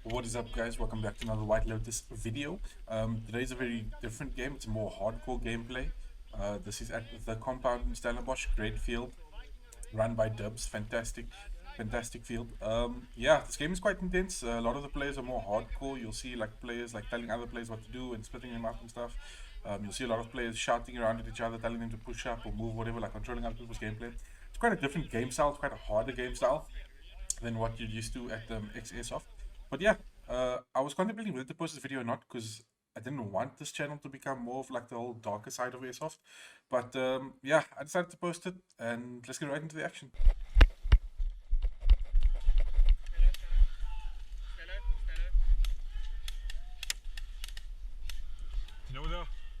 What is up, guys? Welcome back to another WhiteLotus video. Today's a very different game. It's a more hardcore gameplay. This is at the compound in Stellenbosch. Great field, run by Dubs. Fantastic field. Yeah, this game is quite intense. A lot of the players are more hardcore. You'll see like players like telling other players what to do and splitting them up and stuff. You'll see a lot of players shouting around at each other, telling them to push up or move, whatever, like controlling other people's gameplay. It's quite a different game style. It's quite a harder game style than what you're used to at Airsoft. But yeah, I was contemplating whether to post this video or not because I didn't want this channel to become more of like the whole darker side of Airsoft. But yeah, I decided to post it, and let's get right into the action.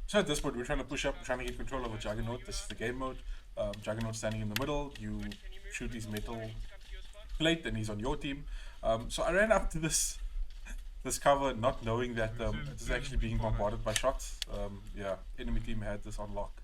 So at this point, we're trying to push up, we're trying to get control of a Juggernaut. This is the game mode. Juggernaut standing in the middle. You shoot his metal plate, and he's on your team. So I ran up to this cover, not knowing that it is actually being bombarded by shots. Yeah, enemy team had this on lock.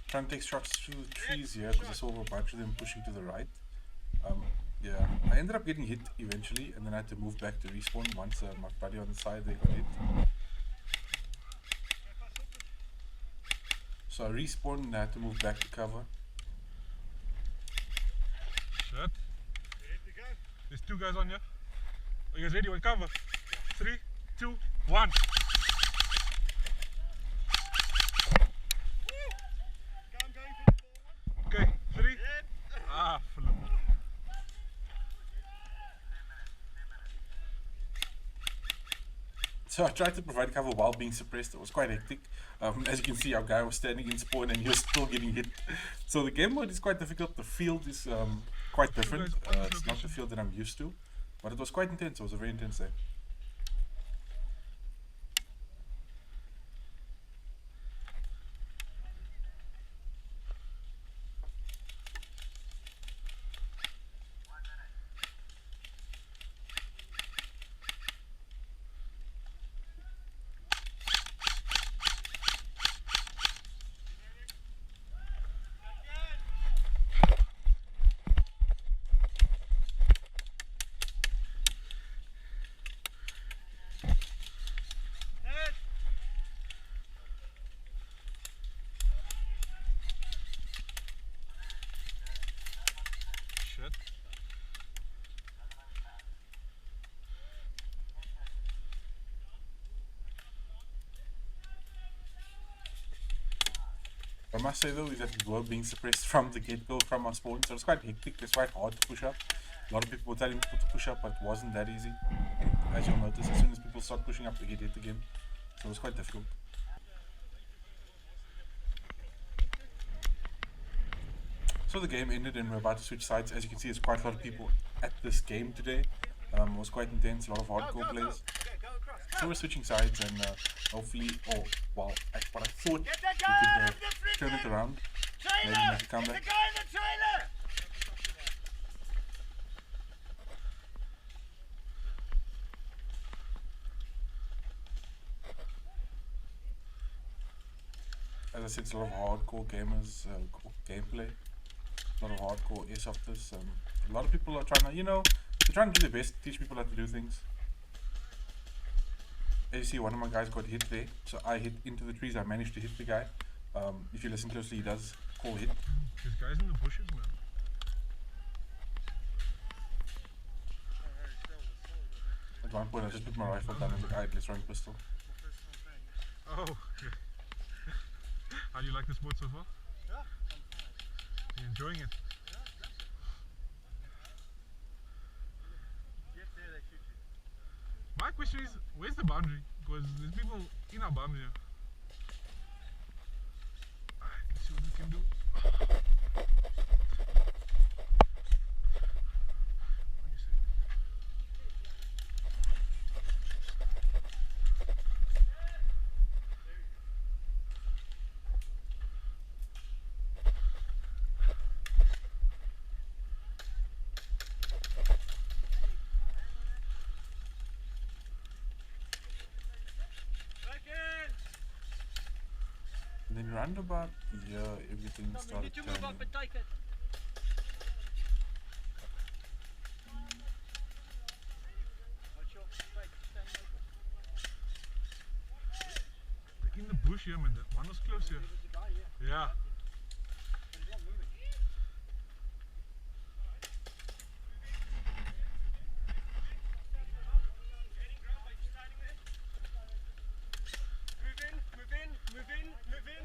Trying to take shots through the trees here because I saw a bunch of them pushing to the right. Yeah, I ended up getting hit eventually, and then I had to move back to respawn once my buddy on the side they got hit. So I respawned and I had to move back to cover. Shit. There's two guys on here. Are you guys ready? On cover. 3, 2, 1. Okay, 3. Flip. So I tried to provide cover while being suppressed. It was quite hectic. As you can see, our guy was standing in spawn and he was still getting hit. So the game mode is quite difficult. The field is quite different. It's not the field that I'm used to, but it was quite intense. It was a very intense day. Shit. I must say though is that we were being suppressed from the get-go from our spawn, so it's quite hectic. It's quite hard to push up. A lot of people were telling people to push up, but it wasn't that easy. As you'll notice, as soon as people start pushing up, they get hit again. So it was quite difficult. So the game ended and we're about to switch sides. As you can see, there's quite a lot of people at this game today. It was quite intense, a lot of hardcore players. So we're switching sides and hopefully, what I thought we could turn it around, maybe make a comeback. As I said, it's a lot of hardcore gamers, gameplay, a lot of hardcore airsofters. A lot of people are trying to, they're trying to do their best to teach people how to do things. As you see, one of my guys got hit there, so I hit into the trees. I managed to hit the guy. If you listen closely, he does call hit. There's guys in the bushes, man. At one point, I just put my rifle down and was like, alright, let's run pistol. Oh, okay. How do you like the sport so far? Yeah, You enjoying it? get there, they shoot you. My question is, where's the boundary? Because there's people in our boundary. Alright, let's see what we can do. And then round about here, everything Tom, you started need to move up turning. and take it. Watch your face, stand open. They're in the bush here, man. That one was close here. There's a guy here, Yeah. but he's not moving. Move in, move in, move in, move in.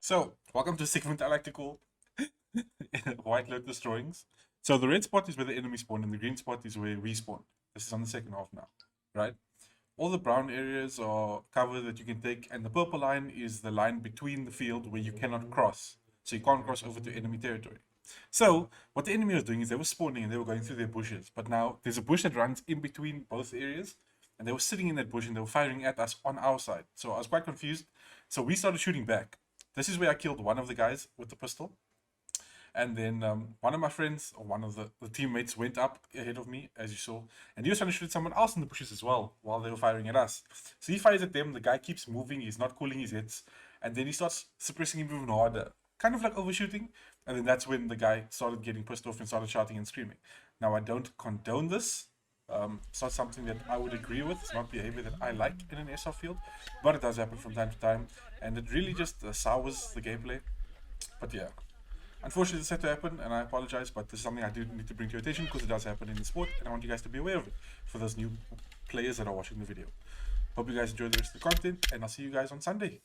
So, welcome to a segment I like to call White Lotus drawings. So the red spot is where the enemy spawn and the green spot is where we spawn. This is on the second half now, right? All the brown areas are cover that you can take, and the purple line is the line between the field where you cannot cross. So you can't cross over to enemy territory. So what the enemy was doing is they were spawning and they were going through their bushes. But now there's a bush that runs in between both areas, and they were sitting in that bush and they were firing at us on our side. So I was quite confused. So we started shooting back. This is where I killed one of the guys with the pistol. And then one of my friends, or one of the teammates, went up ahead of me, as you saw. And he was trying to shoot someone else in the bushes as well, while they were firing at us. So he fires at them, the guy keeps moving, he's not cooling his hits. And then he starts suppressing him even harder, kind of like overshooting. And then that's when the guy started getting pissed off and started shouting and screaming. Now, I don't condone this. It's not something that I would agree with. It's not behavior that I like in an airsoft field. But it does happen from time to time. And it really just sours the gameplay. But yeah. Unfortunately, this had to happen, and I apologize, but this is something I do need to bring to your attention because it does happen in the sport, and I want you guys to be aware of it for those new players that are watching the video. Hope you guys enjoy the rest of the content, and I'll see you guys on Sunday.